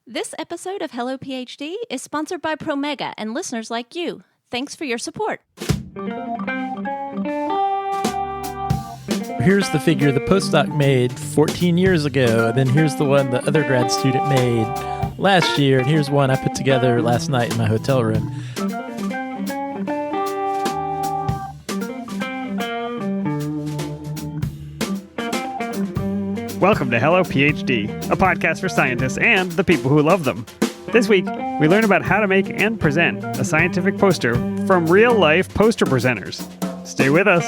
This episode of Hello PhD is sponsored by Promega and listeners like you. Thanks for your support. Here's the figure the postdoc made 14 years ago, and then here's the one the other grad student made last year, and here's one I put together last night in my hotel room. Welcome to Hello PhD, a podcast for scientists and the people who love them. This week, we learn about how to make and present a scientific poster from real-life poster presenters. Stay with us.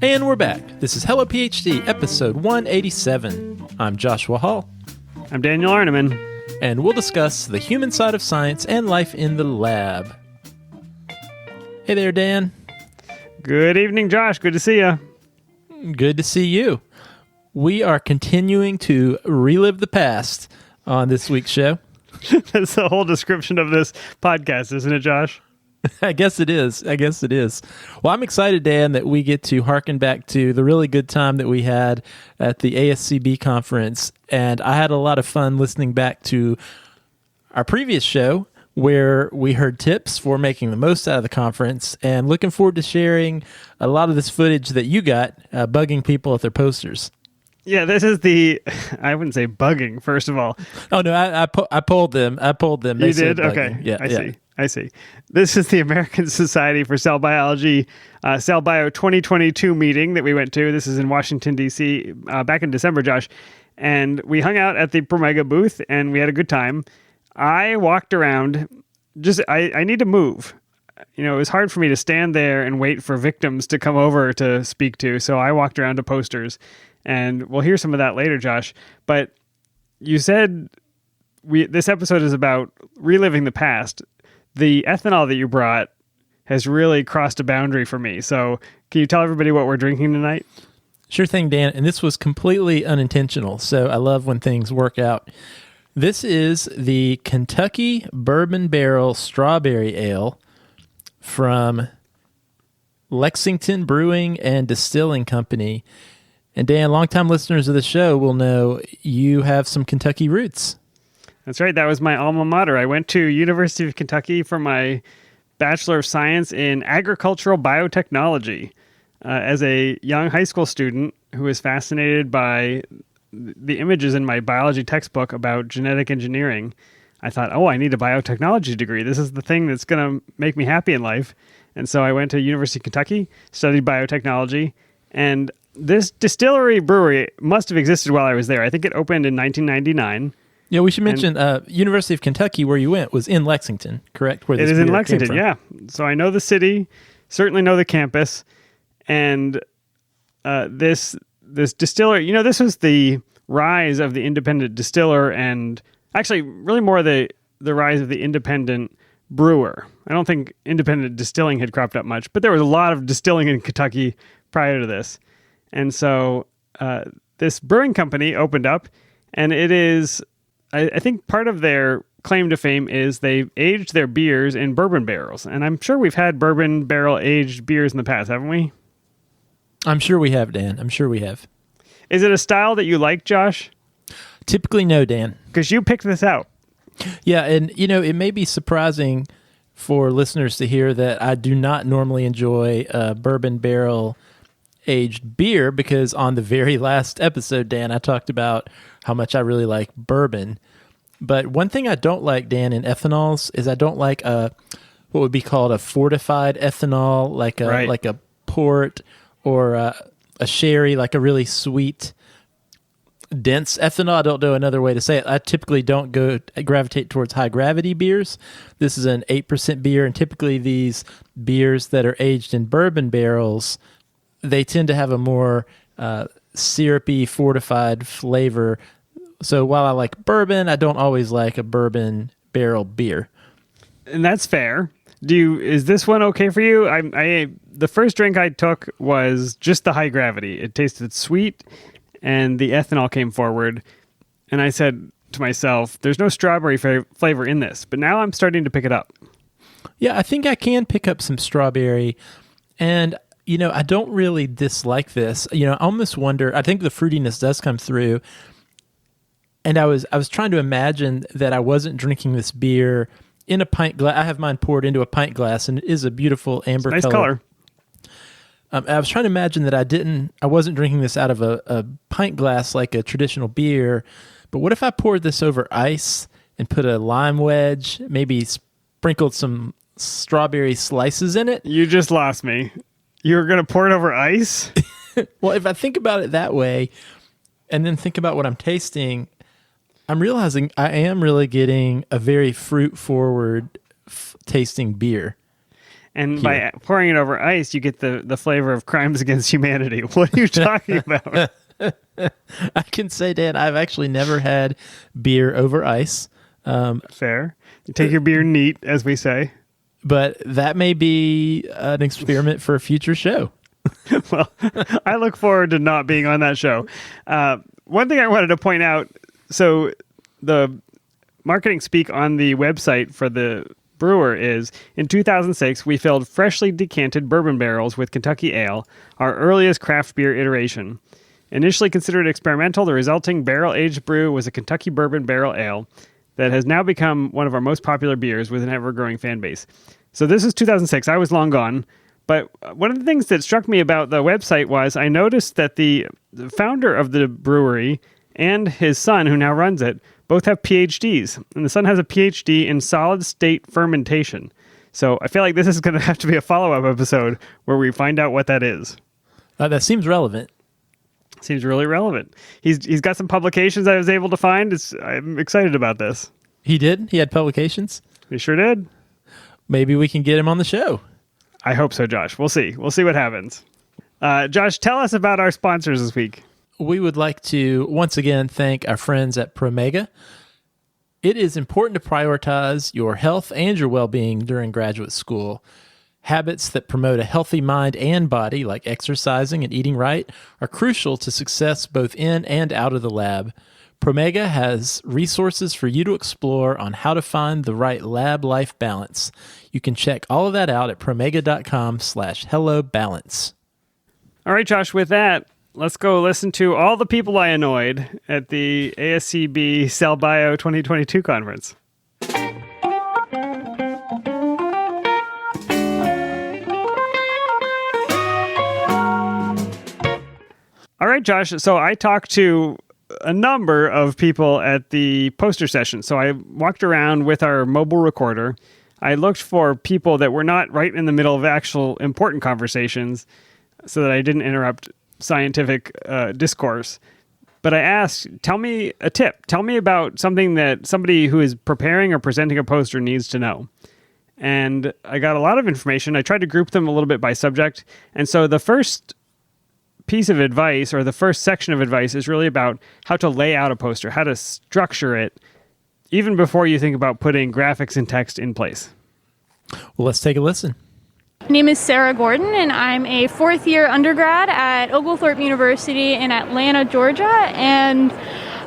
And we're back. This is Hello PhD, episode 187. I'm Joshua Hall. I'm Daniel Arneman. And we'll discuss the human side of science and life in the lab. Hey there, Dan. Good evening, Josh. Good to see you. Good to see you. We are continuing to relive the past on this week's show. That's the whole description of this podcast, isn't it, Josh? I guess it is. Well, I'm excited, Dan, that we get to harken back to the really good time that we had at the ASCB conference. And I had a lot of fun listening back to our previous show where we heard tips for making the most out of the conference, and looking forward to sharing a lot of this footage that you got bugging people at their posters. Yeah, this is I wouldn't say bugging, first of all. Oh, no, I polled them. They you did? Okay. Yeah, I see. This is the American Society for Cell Biology Cell Bio 2022 meeting that we went to. This is in Washington, D.C., back in December, Josh. And we hung out at the Promega booth, and we had a good time. I walked around, I need to move. You know, it was hard for me to stand there and wait for victims to come over to speak to, so I walked around to posters. And we'll hear some of that later, Josh. But you said this episode is about reliving the past. The ethanol that you brought has really crossed a boundary for me. So can you tell everybody what we're drinking tonight? Sure thing, Dan. And this was completely unintentional, so I love when things work out. This is the Kentucky Bourbon Barrel Strawberry Ale from Lexington Brewing and Distilling Company. And Dan, longtime listeners of the show will know you have some Kentucky roots. That's right. That was my alma mater. I went to University of Kentucky for my Bachelor of Science in Agricultural Biotechnology. As a young high school student who was fascinated by the images in my biology textbook about genetic engineering, I thought, I need a biotechnology degree. This is the thing that's going to make me happy in life. And so I went to University of Kentucky, studied biotechnology, and this distillery brewery must have existed while I was there. I think it opened in 1999. Yeah, we should mention University of Kentucky, where you went, was in Lexington, correct? Where it is in Lexington, yeah. So I know the city, certainly know the campus, and this distillery, this was the rise of the independent distiller, and actually really more the rise of the independent brewer. I don't think independent distilling had cropped up much, but there was a lot of distilling in Kentucky prior to this. And so this brewing company opened up, and it is, I think part of their claim to fame is they aged their beers in bourbon barrels. And I'm sure we've had bourbon barrel aged beers in the past, haven't we? I'm sure we have, Dan. I'm sure we have. Is it a style that you like, Josh? Typically, no, Dan. Because you picked this out. Yeah, and it may be surprising for listeners to hear that I do not normally enjoy bourbon barrel aged beer, because on the very last episode, Dan, I talked about how much I really like bourbon. But one thing I don't like, Dan, in ethanols is I don't like what would be called a fortified ethanol, like a port or a sherry, like a really sweet, dense ethanol. I don't know another way to say it. I typically don't gravitate towards high gravity beers. This is an 8% beer, and typically these beers that are aged in bourbon barrels, they tend to have a more syrupy, fortified flavor. So while I like bourbon, I don't always like a bourbon barrel beer. And that's fair. Is this one okay for you? The first drink I took was just the high gravity. It tasted sweet, and the ethanol came forward. And I said to myself, there's no strawberry flavor in this. But now I'm starting to pick it up. Yeah, I think I can pick up some strawberry. And I don't really dislike this. I almost wonder, I think the fruitiness does come through. And I was trying to imagine that I wasn't drinking this beer in a pint glass. I have mine poured into a pint glass, and it is a beautiful amber Nice color. I was trying to imagine that I wasn't drinking this out of a pint glass like a traditional beer. But what if I poured this over ice and put a lime wedge, maybe sprinkled some strawberry slices in it? You just lost me. You were going to pour it over ice? Well, if I think about it that way, and then think about what I'm tasting, I'm realizing I am really getting a very fruit-forward tasting beer. And Here. by pouring it over ice, you get the flavor of Crimes Against Humanity. What are you talking about? I can say, Dan, I've actually never had beer over ice. Fair. You take your beer neat, as we say. But that may be an experiment for a future show. Well, I look forward to not being on that show. One thing I wanted to point out, so the marketing speak on the website for the brewer is, in 2006, we filled freshly decanted bourbon barrels with Kentucky Ale, our earliest craft beer iteration. Initially considered experimental, the resulting barrel-aged brew was a Kentucky bourbon barrel ale that has now become one of our most popular beers with an ever-growing fan base. So this is 2006. I was long gone. But one of the things that struck me about the website was I noticed that the founder of the brewery and his son, who now runs it, both have PhDs. And the son has a PhD in solid-state fermentation. So I feel like this is going to have to be a follow-up episode where we find out what that is. That seems relevant. Seems really relevant. He's got some publications I was able to find. I'm excited about this. He did? He had publications? He sure did. Maybe we can get him on the show. I hope so, Josh. We'll see. We'll see what happens. Josh, tell us about our sponsors this week. We would like to once again thank our friends at Promega. It is important to prioritize your health and your well-being during graduate school. Habits that promote a healthy mind and body, like exercising and eating right, are crucial to success both in and out of the lab. Promega has resources for you to explore on how to find the right lab-life balance. You can check all of that out at promega.com/hellobalance. All right, Josh, with that, let's go listen to all the people I annoyed at the ASCB Cell Bio 2022 conference. All right, Josh. So I talked to a number of people at the poster session. So I walked around with our mobile recorder. I looked for people that were not right in the middle of actual important conversations so that I didn't interrupt scientific discourse. But I asked, tell me a tip. Tell me about something that somebody who is preparing or presenting a poster needs to know. And I got a lot of information. I tried to group them a little bit by subject. And so the first piece of advice, or the first section of advice, is really about how to lay out a poster, how to structure it, even before you think about putting graphics and text in place. Well, let's take a listen. My name is Sarah Gordon, and I'm a fourth-year undergrad at Oglethorpe University in Atlanta, Georgia. And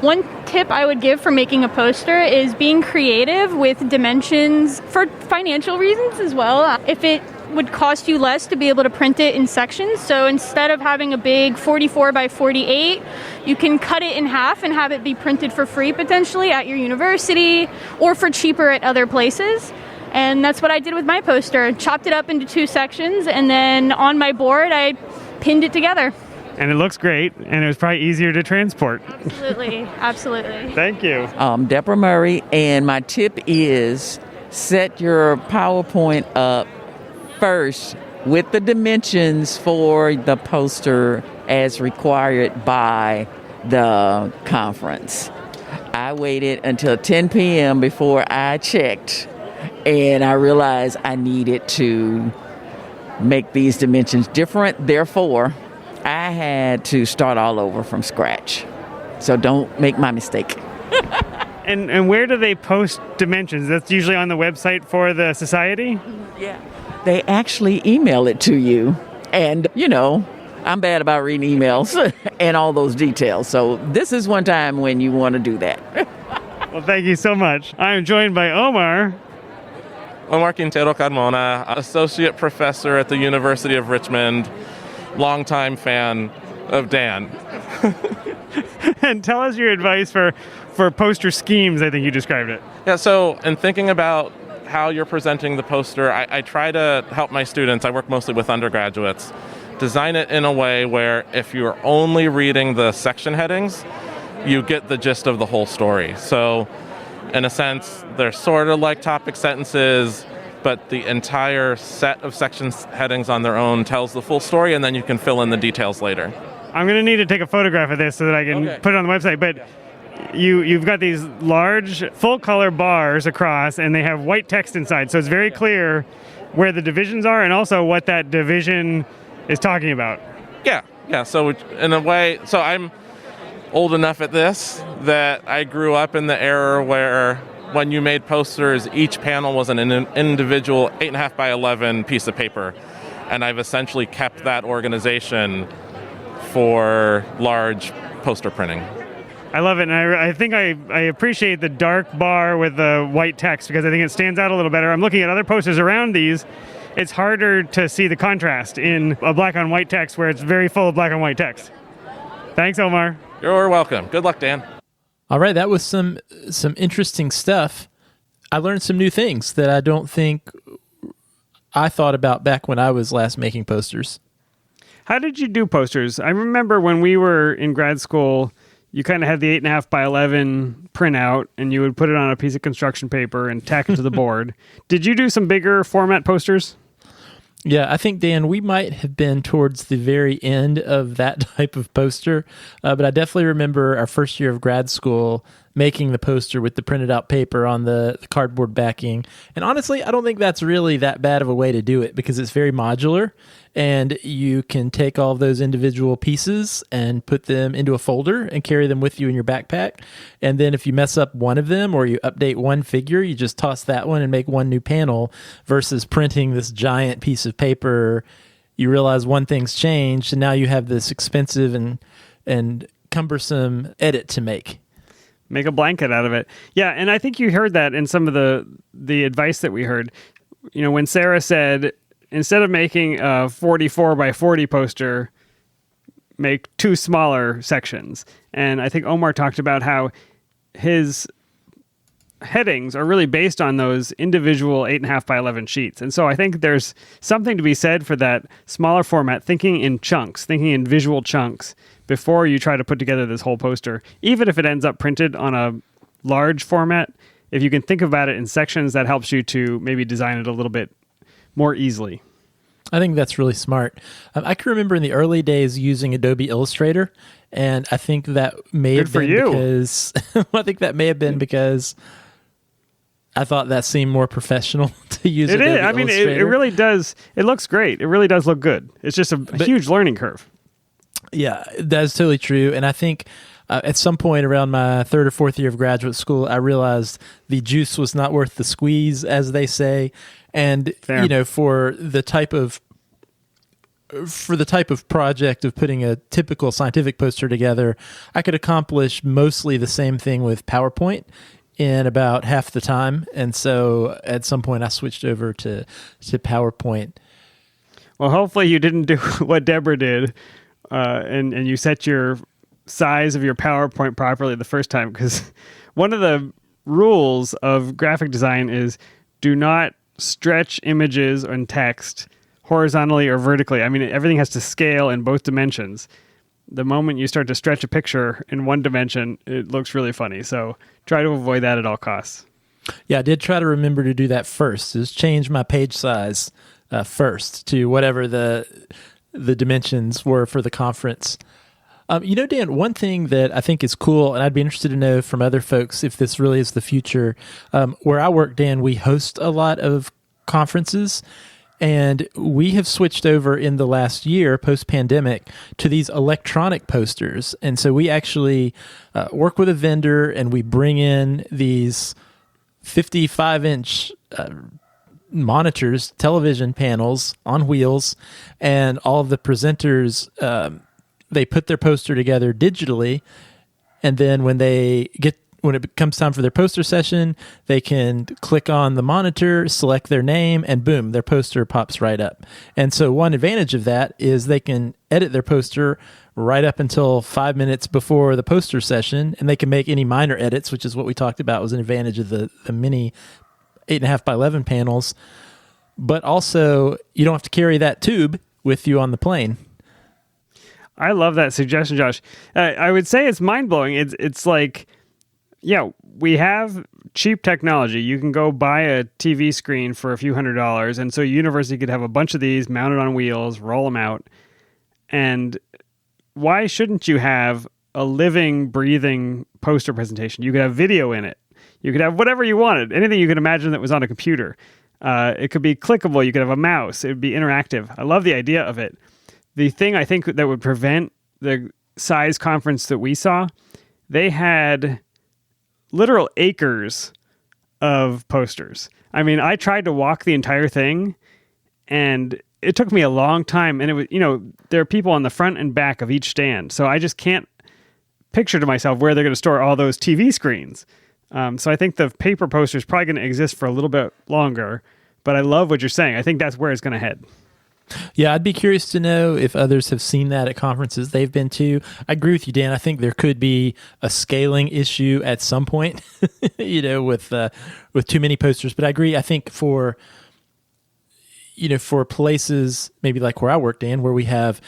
one tip I would give for making a poster is being creative with dimensions for financial reasons as well. If it would cost you less to be able to print it in sections. So instead of having a big 44 by 48, you can cut it in half and have it be printed for free potentially at your university or for cheaper at other places. And that's what I did with my poster. Chopped it up into two sections, and then on my board, I pinned it together. And it looks great, and it was probably easier to transport. Absolutely, absolutely. Thank you. Deborah Murray, and my tip is set your PowerPoint up first with the dimensions for the poster as required by the conference. I waited until 10 p.m. before I checked, and I realized I needed to make these dimensions different. Therefore, I had to start all over from scratch. So don't make my mistake. And where do they post dimensions? That's usually on the website for the society? Yeah. They actually email it to you. And, I'm bad about reading emails and all those details. So this is one time when you want to do that. Well, thank you so much. I'm joined by Omar. Omar Quintero Carmona, associate professor at the University of Richmond, longtime fan of Dan. And tell us your advice for poster schemes, I think you described it. Yeah, so in thinking about how you're presenting the poster, I try to help my students, I work mostly with undergraduates, design it in a way where if you're only reading the section headings, you get the gist of the whole story. So in a sense, they're sort of like topic sentences, but the entire set of section headings on their own tells the full story, and then you can fill in the details later. I'm going to need to take a photograph of this so that I can put it on the website, but you've got these large full-color bars across, and they have white text inside, so it's very clear where the divisions are and also what that division is talking about. Yeah. So in a way, so I'm old enough at this that I grew up in the era where when you made posters, each panel was an individual 8.5 by 11 piece of paper. And I've essentially kept that organization for large poster printing. I love it, and I think I appreciate the dark bar with the white text because I think it stands out a little better. I'm looking at other posters around these. It's harder to see the contrast in a black on white text where it's very full of black on white text. Thanks, Omar. You're welcome. Good luck, Dan. All right, that was some interesting stuff. I learned some new things that I don't think I thought about back when I was last making posters. How did you do posters? I remember when we were in grad school, you kind of had the 8.5 by 11 printout, and you would put it on a piece of construction paper and tack it to the board. Did you do some bigger format posters? Yeah, I think, Dan, we might have been towards the very end of that type of poster, but I definitely remember our first year of grad school making the poster with the printed out paper on the cardboard backing. And honestly, I don't think that's really that bad of a way to do it because it's very modular, and you can take all of those individual pieces and put them into a folder and carry them with you in your backpack. And then if you mess up one of them or you update one figure, you just toss that one and make one new panel versus printing this giant piece of paper. You realize one thing's changed, and now you have this expensive and cumbersome edit to make. Make a blanket out of it. Yeah, and I think you heard that in some of the advice that we heard. You know, when Sarah said, instead of making a 44 by 40 poster, make two smaller sections. And I think Omar talked about how his headings are really based on those individual 8.5 by 11 sheets. And so I think there's something to be said for that smaller format, thinking in chunks, thinking in visual chunks before you try to put together this whole poster. Even if it ends up printed on a large format, if you can think about it in sections, that helps you to maybe design it a little bit more easily. I think that's really smart. I can remember in the early days using Adobe Illustrator, and I think that may have been because I think that may have been because I thought that seemed more professional to use it. Adobe I mean, Illustrator. it really does. It looks great. It really does look good. It's just a huge learning curve. Yeah, that's totally true. And I think at some point around my third or fourth year of graduate school, I realized the juice was not worth the squeeze, as they say. And, Fair. You know, for the type of project of putting a typical scientific poster together, I could accomplish mostly the same thing with PowerPoint in about half the time. And so at some point I switched over to PowerPoint. Well, hopefully you didn't do what Deborah did, and you set your size of your PowerPoint properly the first time, because one of the rules of graphic design is do not stretch images and text horizontally or vertically. I mean, everything has to scale in both dimensions. The moment you start to stretch a picture in one dimension, it looks really funny. So try to avoid that at all costs. Yeah, I did try to remember to do that first, is change my page size first to whatever the dimensions were for the conference. You know, Dan, one thing that I think is cool, and I'd be interested to know from other folks if this really is the future, where I work, Dan, we host a lot of conferences, and we have switched over in the last year, post-pandemic, to these electronic posters. And so we actually work with a vendor, and we bring in these 55-inch monitors, television panels on wheels, and all of the presenters, they put their poster together digitally, and then when when it comes time for their poster session, they can click on the monitor, select their name, and boom, their poster pops right up. And so one advantage of that is they can edit their poster right up until 5 minutes before the poster session, and they can make any minor edits, which is what we talked about was an advantage of the mini 8.5 by 11 panels. But also, you don't have to carry that tube with you on the plane. I love that suggestion, Josh. I would say it's mind-blowing. It's like, yeah, we have cheap technology. You can go buy a TV screen for a few $100s, and so a university could have a bunch of these mounted on wheels, roll them out. And why shouldn't you have a living, breathing poster presentation? You could have video in it. You could have whatever you wanted, anything you could imagine that was on a computer. It could be clickable. You could have a mouse. It would be interactive. I love the idea of it. The thing I think that would prevent the size conference that we saw, they had literal acres of posters. I mean, I tried to walk the entire thing, and it took me a long time. And it was, there are people on the front and back of each stand. So I just can't picture to myself where they're going to store all those TV screens. So I think the paper poster is probably going to exist for a little bit longer. But I love what you're saying. I think that's where it's going to head. Yeah, I'd be curious to know if others have seen that at conferences they've been to. I agree with you, Dan. I think there could be a scaling issue at some point, with too many posters. But I agree. I think for places maybe like where I work, Dan, where we have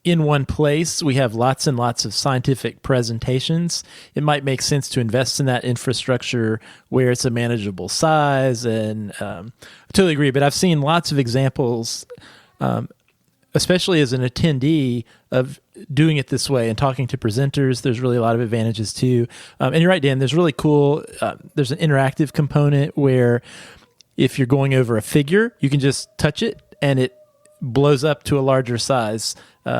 in one place, we have lots and lots of scientific presentations. It might make sense to invest in that infrastructure where it's a manageable size. And I totally agree. But I've seen lots of examples, especially as an attendee, of doing it this way and talking to presenters. There's really a lot of advantages too. And you're right, Dan, there's really cool. There's an interactive component where if you're going over a figure, you can just touch it and it blows up to a larger size.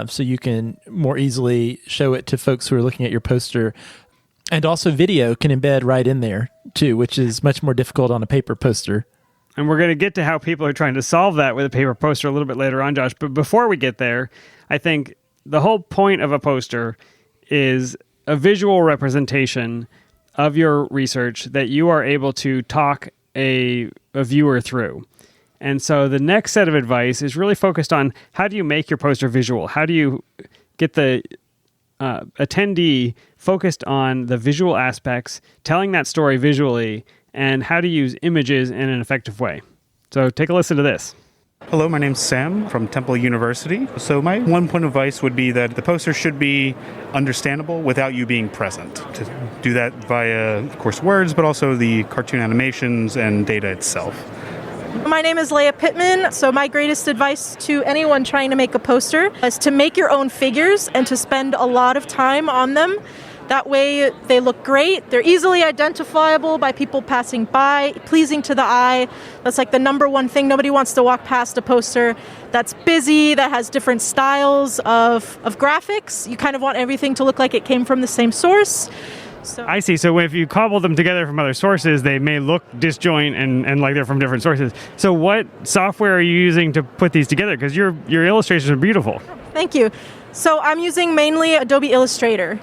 So you can more easily show it to folks who are looking at your poster. And also video can embed right in there too, which is much more difficult on a paper poster. And we're going to get to how people are trying to solve that with a paper poster a little bit later on, Josh. But before we get there, I think the whole point of a poster is a visual representation of your research that you are able to talk a viewer through. And so the next set of advice is really focused on how do you make your poster visual? How do you get the attendee focused on the visual aspects, telling that story visually, and how to use images in an effective way. So take a listen to this. Hello, my name's Sam from Temple University. So my one point of advice would be that the poster should be understandable without you being present. To do that via, of course, words, but also the cartoon animations and data itself. My name is Leah Pittman. So my greatest advice to anyone trying to make a poster is to make your own figures and to spend a lot of time on them. That way they look great. They're easily identifiable by people passing by, pleasing to the eye. That's like the number one thing. Nobody wants to walk past a poster that's busy, that has different styles of graphics. You kind of want everything to look like it came from the same source. So I see. So if you cobble them together from other sources, they may look disjoint and like they're from different sources. So what software are you using to put these together? Because your illustrations are beautiful. Thank you. So I'm using mainly Adobe Illustrator.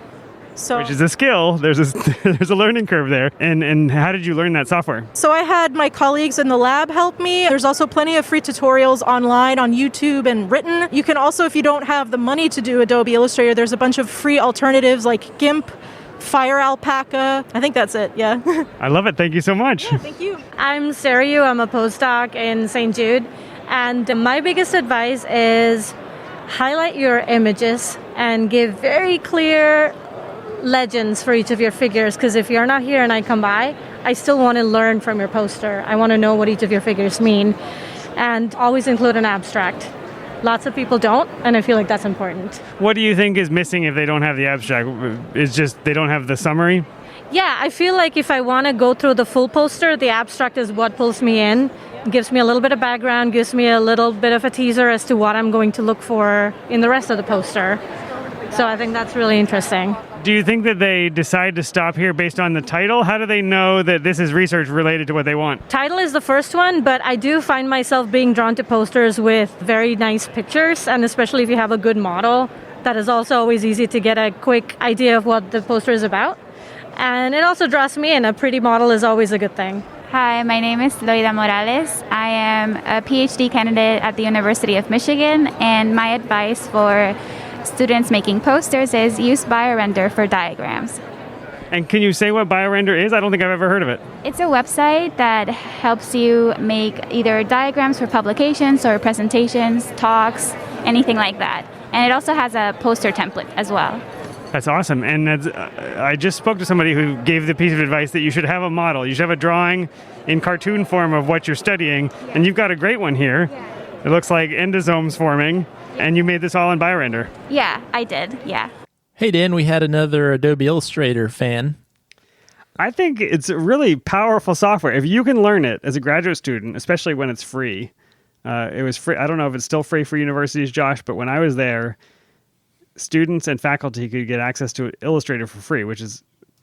Which is a skill. There's a learning curve there. And how did you learn that software? So I had my colleagues in the lab help me. There's also plenty of free tutorials online on YouTube and written. You can also, if you don't have the money to do Adobe Illustrator, there's a bunch of free alternatives like GIMP, Fire Alpaca. I think that's it, yeah. I love it. Thank you so much. Yeah, thank you. I'm Sarah Yu. I'm a postdoc in St. Jude. And my biggest advice is highlight your images and give very clear legends for each of your figures, because if you're not here and I come by, I still want to learn from your poster. I want to know what each of your figures mean. And always include an abstract. Lots of people don't, and I feel like that's important. What do you think is missing if they don't have the abstract? It's just they don't have the summary? Yeah, I feel like if I want to go through the full poster, the abstract is what pulls me in, gives me a little bit of background, gives me a little bit of a teaser as to what I'm going to look for in the rest of the poster. So I think that's really interesting. Do you think that they decide to stop here based on the title? How do they know that this is research related to what they want? Title is the first one, but I do find myself being drawn to posters with very nice pictures, and especially if you have a good model, that is also always easy to get a quick idea of what the poster is about. And it also draws me in. A pretty model is always a good thing. Hi, my name is Loida Morales. I am a PhD candidate at the University of Michigan, and my advice for students making posters is use BioRender for diagrams. And can you say what BioRender is? I don't think I've ever heard of it. It's a website that helps you make either diagrams for publications or presentations, talks, anything like that. And it also has a poster template as well. That's awesome. And I just spoke to somebody who gave the piece of advice that you should have a model. You should have a drawing in cartoon form of what you're studying. And you've got a great one here. It looks like endosomes forming. And you made this all in BioRender. Yeah, I did. Yeah. Hey, Dan, we had another Adobe Illustrator fan. I think it's a really powerful software. If you can learn it as a graduate student, especially when it's free. It was free. I don't know if it's still free for universities, Josh, but when I was there, students and faculty could get access to Illustrator for free, which is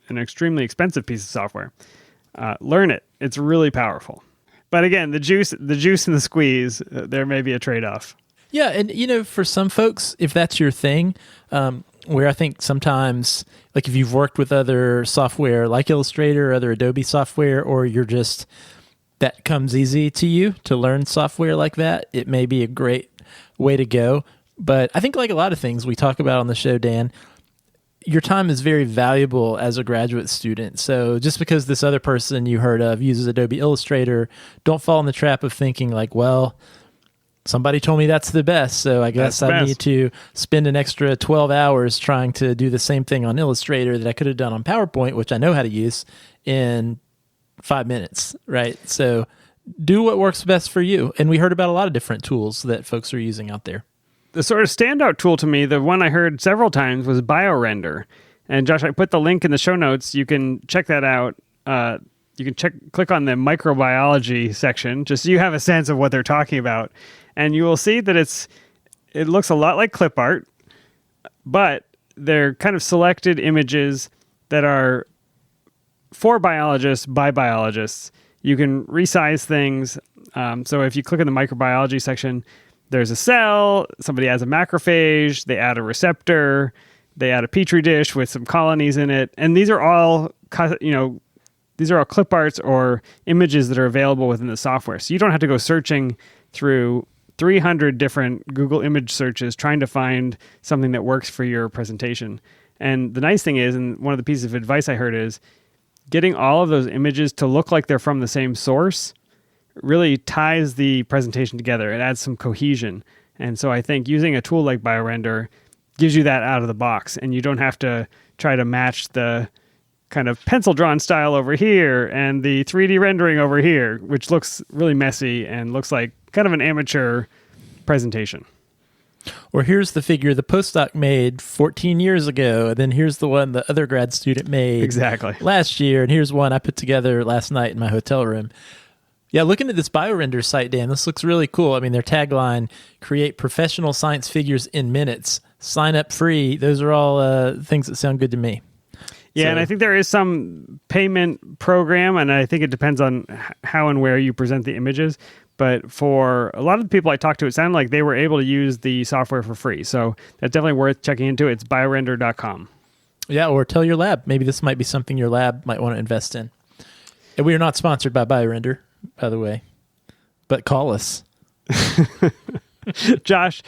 an extremely expensive piece of software. Learn it. It's really powerful. But again, the juice and the squeeze, there may be a trade-off. Yeah, and for some folks, if that's your thing, where I think sometimes, like if you've worked with other software like Illustrator or other Adobe software, or you're just, that comes easy to you to learn software like that, it may be a great way to go. But I think like a lot of things we talk about on the show, Dan, your time is very valuable as a graduate student. So just because this other person you heard of uses Adobe Illustrator, don't fall in the trap of thinking like, well, somebody told me that's the best, so I guess I need to spend an extra 12 hours trying to do the same thing on Illustrator that I could have done on PowerPoint, which I know how to use, in 5 minutes, right? So do what works best for you. And we heard about a lot of different tools that folks are using out there. The sort of standout tool to me, the one I heard several times, was BioRender. And Josh, I put the link in the show notes. You can check that out. You can click on the microbiology section, just so you have a sense of what they're talking about. And you will see that it looks a lot like clip art, but they're kind of selected images that are for biologists by biologists. You can resize things. So if you click on the microbiology section, there's a cell, somebody adds a macrophage, they add a receptor, they add a petri dish with some colonies in it. And these are all, these are all clip arts or images that are available within the software. So you don't have to go searching through 300 different Google image searches trying to find something that works for your presentation. And the nice thing is, and one of the pieces of advice I heard is, getting all of those images to look like they're from the same source really ties the presentation together. It adds some cohesion. And so I think using a tool like BioRender gives you that out of the box, and you don't have to try to match the kind of pencil drawn style over here and the 3D rendering over here, which looks really messy and looks like kind of an amateur presentation. Or here's the figure the postdoc made 14 years ago, and then here's the one the other grad student made last year, and here's one I put together last night in my hotel room. Yeah, looking at this BioRender site, Dan, this looks really cool. I mean, their tagline, create professional science figures in minutes, sign up free. Those are all things that sound good to me. Yeah, and I think there is some payment program, and I think it depends on how and where you present the images. But for a lot of the people I talked to, it sounded like they were able to use the software for free. So that's definitely worth checking into. It's biorender.com. Yeah, or tell your lab. Maybe this might be something your lab might want to invest in. And we are not sponsored by BioRender, by the way, but call us. Josh,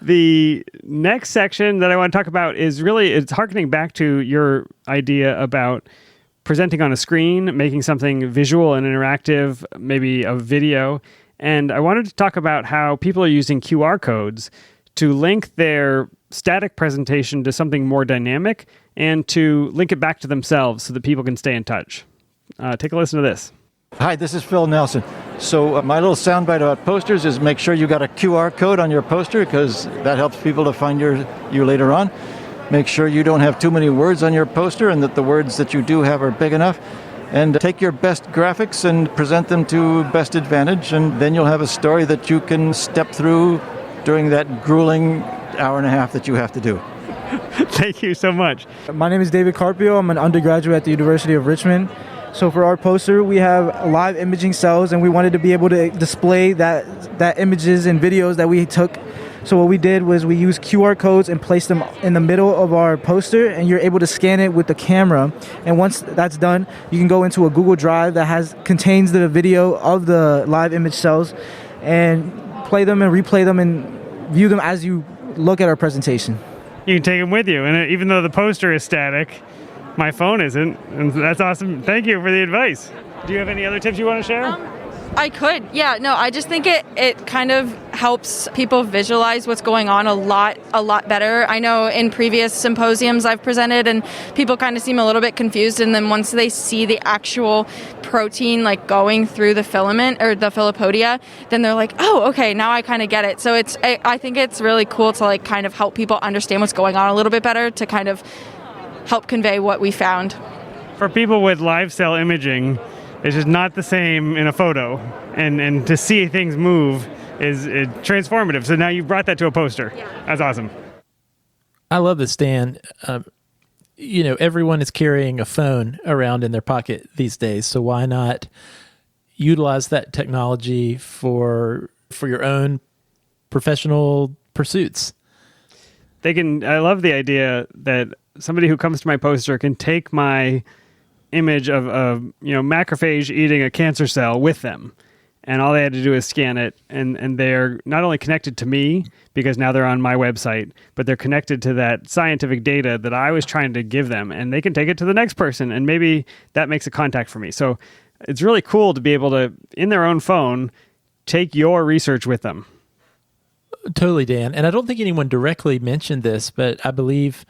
the next section that I want to talk about is really, it's harkening back to your idea about presenting on a screen, making something visual and interactive, maybe a video. And I wanted to talk about how people are using QR codes to link their static presentation to something more dynamic and to link it back to themselves so that people can stay in touch. Take a listen to this. Hi, this is Phil Nelson. So my little soundbite about posters is make sure you got a QR code on your poster, because that helps people to find you later on. Make sure you don't have too many words on your poster and that the words that you do have are big enough. And take your best graphics and present them to best advantage, and then you'll have a story that you can step through during that grueling hour and a half that you have to do. Thank you so much. My name is David Carpio. I'm an undergraduate at the University of Richmond. So for our poster, we have live imaging cells, and we wanted to be able to display that images and videos that we took So what we did was we used QR codes and placed them in the middle of our poster, and you're able to scan it with the camera. And once that's done, you can go into a Google Drive that contains the video of the live image cells and play them and replay them and view them as you look at our presentation. You can take them with you, and even though the poster is static, my phone isn't, and that's awesome. Thank you for the advice. Do you have any other tips you want to share? I could. Yeah, no, I just think it kind of helps people visualize what's going on a lot better. I know in previous symposiums I've presented and people kind of seem a little bit confused, and then once they see the actual protein like going through the filament or the filopodia, then they're like, oh, okay, now I kind of get it. So I think it's really cool to like kind of help people understand what's going on a little bit better to kind of help convey what we found. For people with live cell imaging, it's just not the same in a photo, and to see things move is transformative. So now you've brought that to a poster. Yeah. That's awesome. I love this, Dan. Everyone is carrying a phone around in their pocket these days, so why not utilize that technology for your own professional pursuits? I love the idea that somebody who comes to my poster can take my image of macrophage eating a cancer cell with them, and all they had to do is scan it, and they're not only connected to me because now they're on my website, but they're connected to that scientific data that I was trying to give them, and they can take it to the next person, and maybe that makes a contact for me. So it's really cool to be able to, in their own phone, take your research with them. Totally, Dan. And I don't think anyone directly mentioned this, but I believe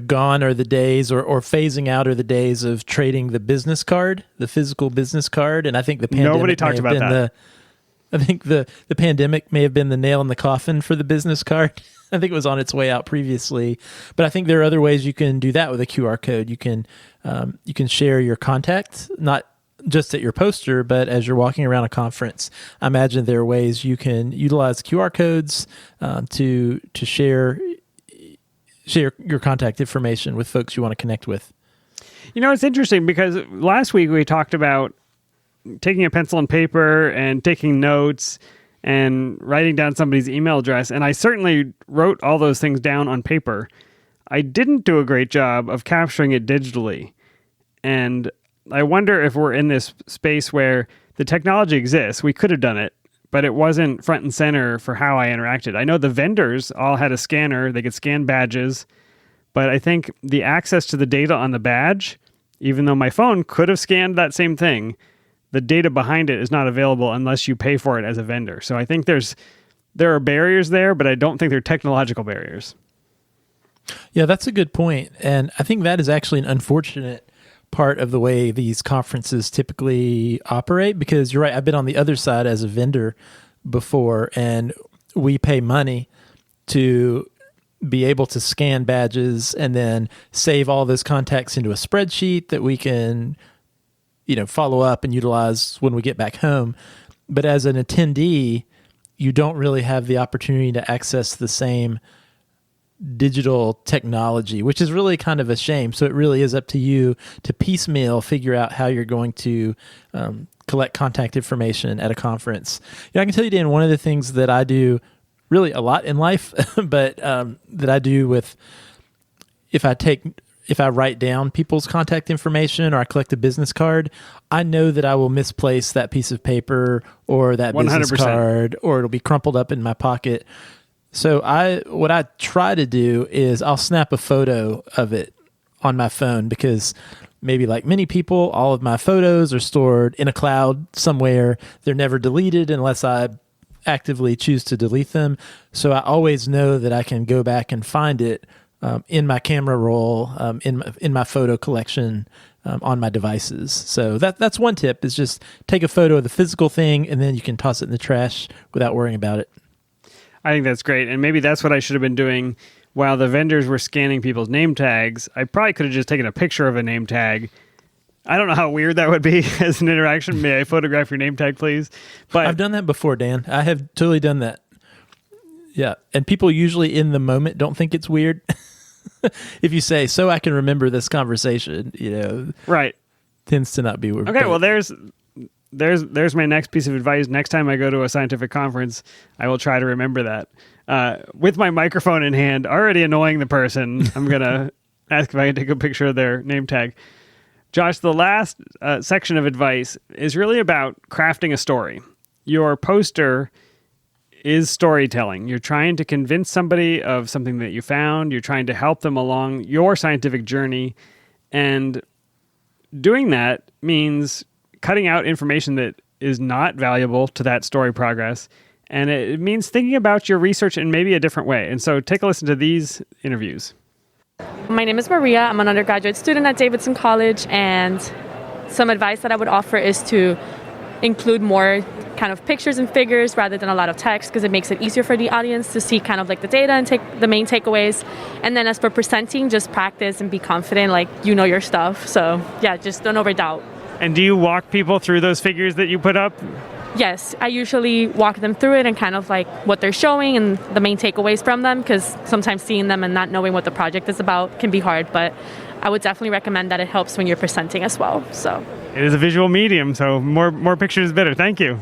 gone are the days, or phasing out are the days of trading the business card, the physical business card. And I think the pandemic nobody talked about that. I think the pandemic may have been the nail in the coffin for the business card. I think it was on its way out previously, but I think there are other ways you can do that with a QR code. You can share your contact, not just at your poster, but as you're walking around a conference. I imagine there are ways you can utilize QR codes to share your contact information with folks you want to connect with. It's interesting because last week we talked about taking a pencil and paper and taking notes and writing down somebody's email address. And I certainly wrote all those things down on paper. I didn't do a great job of capturing it digitally. And I wonder if we're in this space where the technology exists. We could have done it, but it wasn't front and center for how I interacted. I know the vendors all had a scanner. They could scan badges, but I think the access to the data on the badge, even though my phone could have scanned that same thing, the data behind it is not available unless you pay for it as a vendor. So I think there are barriers there, but I don't think they're technological barriers. Yeah, that's a good point. And I think that is actually an unfortunate part of the way these conferences typically operate, because you're right, I've been on the other side as a vendor before, and we pay money to be able to scan badges and then save all those contacts into a spreadsheet that we can follow up and utilize when we get back home. But as an attendee, you don't really have the opportunity to access the same digital technology, which is really kind of a shame. So it really is up to you to piecemeal figure out how you're going to collect contact information at a conference. I can tell you, Dan, one of the things that I do really a lot in life, but that I do with, if I write down people's contact information or I collect a business card, I know that I will misplace that piece of paper or that 100%. Business card, or it'll be crumpled up in my pocket. So what I try to do is I'll snap a photo of it on my phone, because maybe like many people, all of my photos are stored in a cloud somewhere. They're never deleted unless I actively choose to delete them. So I always know that I can go back and find it in my camera roll, in my photo collection on my devices. So that's one tip, is just take a photo of the physical thing and then you can toss it in the trash without worrying about it. I think that's great. And maybe that's what I should have been doing while the vendors were scanning people's name tags. I probably could have just taken a picture of a name tag. I don't know how weird that would be as an interaction. May I photograph your name tag, please? But I've done that before, Dan. I have totally done that. Yeah. And people usually in the moment don't think it's weird. If you say, so I can remember this conversation, right, tends to not be weird. Okay, well, there's there's my next piece of advice. Next time I go to a scientific conference, I will try to remember that. With my microphone in hand, already annoying the person, I'm going to ask if I can take a picture of their name tag. Josh, the last section of advice is really about crafting a story. Your poster is storytelling. You're trying to convince somebody of something that you found. You're trying to help them along your scientific journey. And doing that means cutting out information that is not valuable to that story progress. And it means thinking about your research in maybe a different way. And so take a listen to these interviews. My name is Maria. I'm an undergraduate student at Davidson College. And some advice that I would offer is to include more kind of pictures and figures rather than a lot of text, because it makes it easier for the audience to see kind of like the data and take the main takeaways. And then as for presenting, just practice and be confident, like you know your stuff. So yeah, just don't overdoubt. And do you walk people through those figures that you put up? Yes, I usually walk them through it and kind of like what they're showing and the main takeaways from them, because sometimes seeing them and not knowing what the project is about can be hard, but I would definitely recommend that it helps when you're presenting as well. So it is a visual medium, so more pictures is better. Thank you.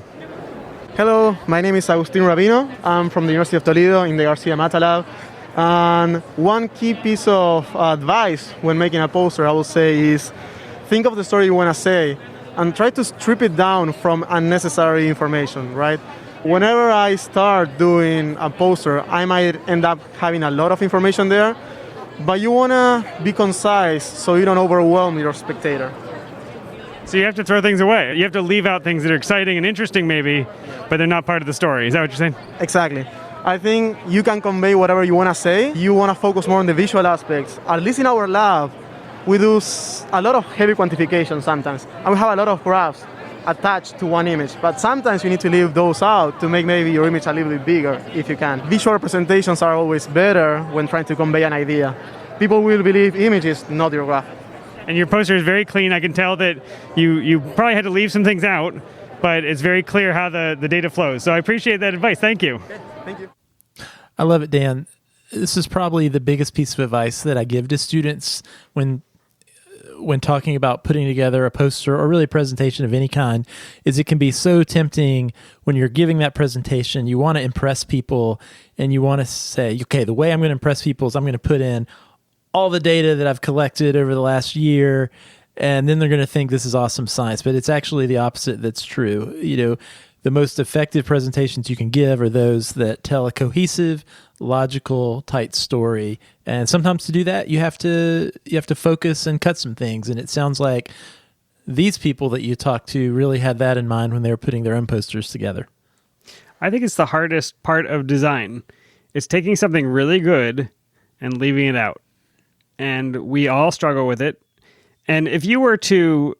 Hello, my name is Agustin Rabino. I'm from the University of Toledo in the Garcia Mata Lab. And one key piece of advice when making a poster, I will say, is think of the story you want to say and try to strip it down from unnecessary information, right? Whenever I start doing a poster, I might end up having a lot of information there, but you want to be concise so you don't overwhelm your spectator. So you have to throw things away. You have to leave out things that are exciting and interesting maybe, but they're not part of the story. Is that what you're saying? Exactly. I think you can convey whatever you want to say. You want to focus more on the visual aspects. At least in our lab, we do a lot of heavy quantification sometimes, and we have a lot of graphs attached to one image. But sometimes you need to leave those out to make maybe your image a little bit bigger, if you can. Visual representations are always better when trying to convey an idea. People will believe images, not your graph. And your poster is very clean. I can tell that you probably had to leave some things out, but it's very clear how the data flows. So I appreciate that advice. Thank you. Okay, thank you. I love it, Dan. This is probably the biggest piece of advice that I give to students when talking about putting together a poster or really a presentation of any kind, is it can be so tempting when you're giving that presentation. You want to impress people and you want to say, okay, the way I'm going to impress people is I'm going to put in all the data that I've collected over the last year, and then they're going to think this is awesome science. But it's actually the opposite that's true. You know, the most effective presentations you can give are those that tell a cohesive, logical, tight story. And sometimes to do that, you have to focus and cut some things. And it sounds like these people that you talked to really had that in mind when they were putting their own posters together. I think it's the hardest part of design. It's taking something really good and leaving it out. And we all struggle with it. And if I were to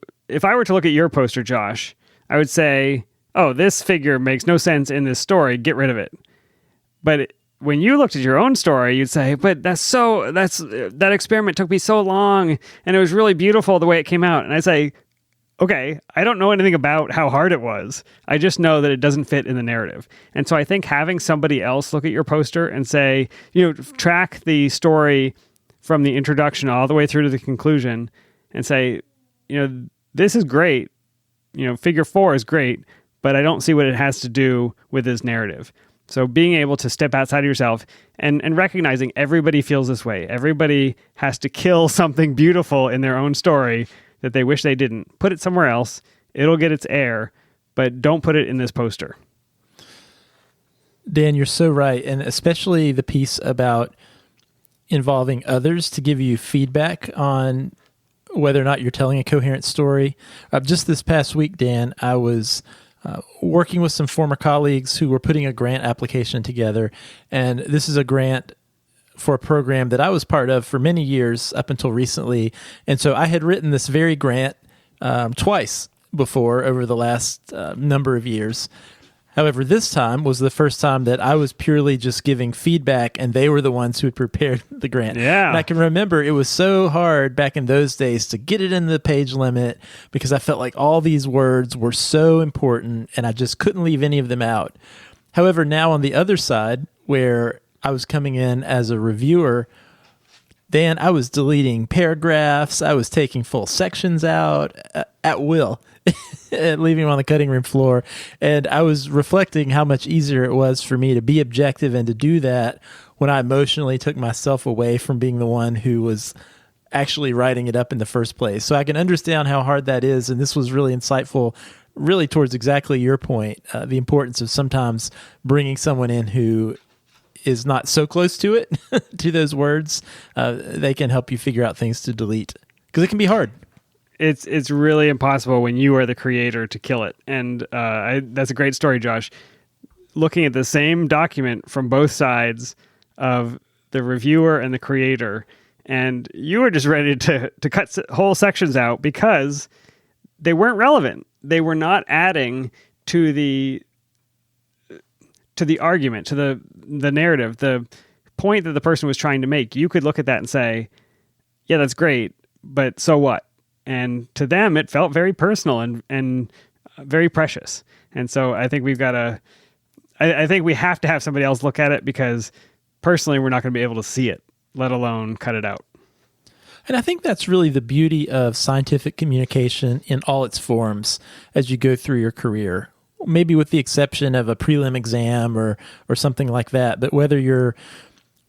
look at your poster, Josh, I would say, oh, this figure makes no sense in this story, get rid of it. But when you looked at your own story, you'd say, but that experiment took me so long and it was really beautiful the way it came out. And I say, okay, I don't know anything about how hard it was. I just know that it doesn't fit in the narrative. And so I think having somebody else look at your poster and say, track the story from the introduction all the way through to the conclusion and say, this is great. Figure 4 is great, but I don't see what it has to do with this narrative. So being able to step outside of yourself and recognizing everybody feels this way. Everybody has to kill something beautiful in their own story that they wish they didn't. Put it somewhere else. It'll get its air, but don't put it in this poster. Dan, you're so right. And especially the piece about involving others to give you feedback on whether or not you're telling a coherent story. Just this past week, Dan, I was working with some former colleagues who were putting a grant application together. And this is a grant for a program that I was part of for many years up until recently. And so I had written this very grant twice before over the last number of years. However, this time was the first time that I was purely just giving feedback and they were the ones who had prepared the grant. Yeah. And I can remember it was so hard back in those days to get it in the page limit because I felt like all these words were so important and I just couldn't leave any of them out. However, now on the other side, where I was coming in as a reviewer, Dan, I was deleting paragraphs. I was taking full sections out at will. leaving him on the cutting room floor. And I was reflecting how much easier it was for me to be objective and to do that when I emotionally took myself away from being the one who was actually writing it up in the first place. So I can understand how hard that is. And this was really insightful, really towards exactly your point, the importance of sometimes bringing someone in who is not so close to it, to those words. They can help you figure out things to delete because it can be hard. It's really impossible when you are the creator to kill it. And that's a great story, Josh. Looking at the same document from both sides of the reviewer and the creator, and you were just ready to cut whole sections out because they weren't relevant. They were not adding to the argument, to the narrative, the point that the person was trying to make. You could look at that and say, yeah, that's great, but so what? And to them, it felt very personal and very precious. And so I think I think we have to have somebody else look at it because personally, we're not going to be able to see it, let alone cut it out. And I think that's really the beauty of scientific communication in all its forms as you go through your career, maybe with the exception of a prelim exam or something like that. But whether you're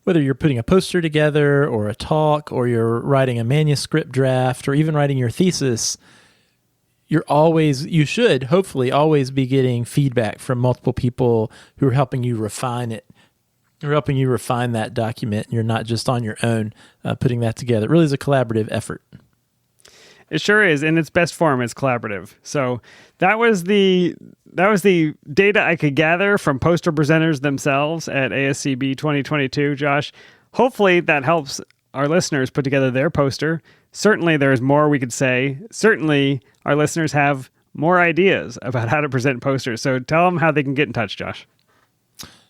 putting a poster together or a talk or you're writing a manuscript draft or even writing your thesis, you should hopefully always be getting feedback from multiple people who are helping you refine it. They're helping you refine that document, and you're not just on your own putting that together. It really is a collaborative effort. It sure is. In its best form, it's collaborative. So that was the data I could gather from poster presenters themselves at ASCB 2022, Josh. Hopefully that helps our listeners put together their poster. Certainly there's more we could say. Certainly our listeners have more ideas about how to present posters. So tell them how they can get in touch, Josh.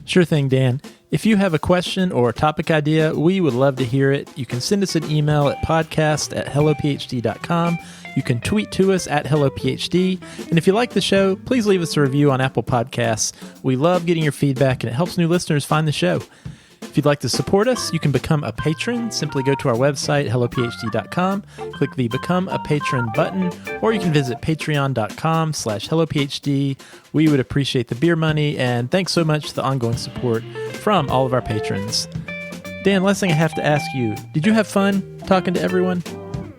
Sure thing, Dan. If you have a question or a topic idea, we would love to hear it. You can send us an email at podcast@hellophd.com. You can tweet to us at hellophd. And if you like the show, please leave us a review on Apple Podcasts. We love getting your feedback, and it helps new listeners find the show. If you'd like to support us, you can become a patron. Simply go to our website, hellophd.com, click the Become a Patron button, or you can visit patreon.com/hellophd. We would appreciate the beer money, and thanks so much for the ongoing support from all of our patrons. Dan, last thing I have to ask you, did you have fun talking to everyone?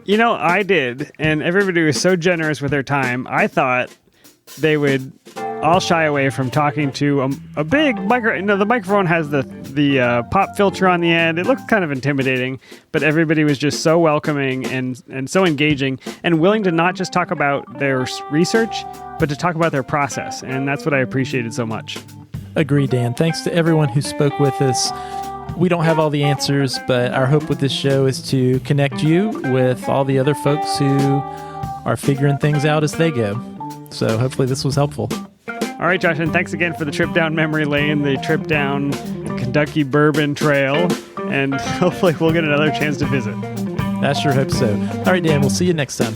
You know, I did, and everybody was so generous with their time. I thought they would all shy away from talking to a big microphone. You know, the microphone has the pop filter on the end. It looked kind of intimidating, but everybody was just so welcoming and so engaging and willing to not just talk about their research, but to talk about their process. And that's what I appreciated so much. Agree, Dan. Thanks to everyone who spoke with us. We don't have all the answers, but our hope with this show is to connect you with all the other folks who are figuring things out as they go. So hopefully this was helpful. All right, Josh, and thanks again for the trip down memory lane, the trip down Kentucky Bourbon Trail, and hopefully we'll get another chance to visit. I sure hope so. All right, Dan, we'll see you next time.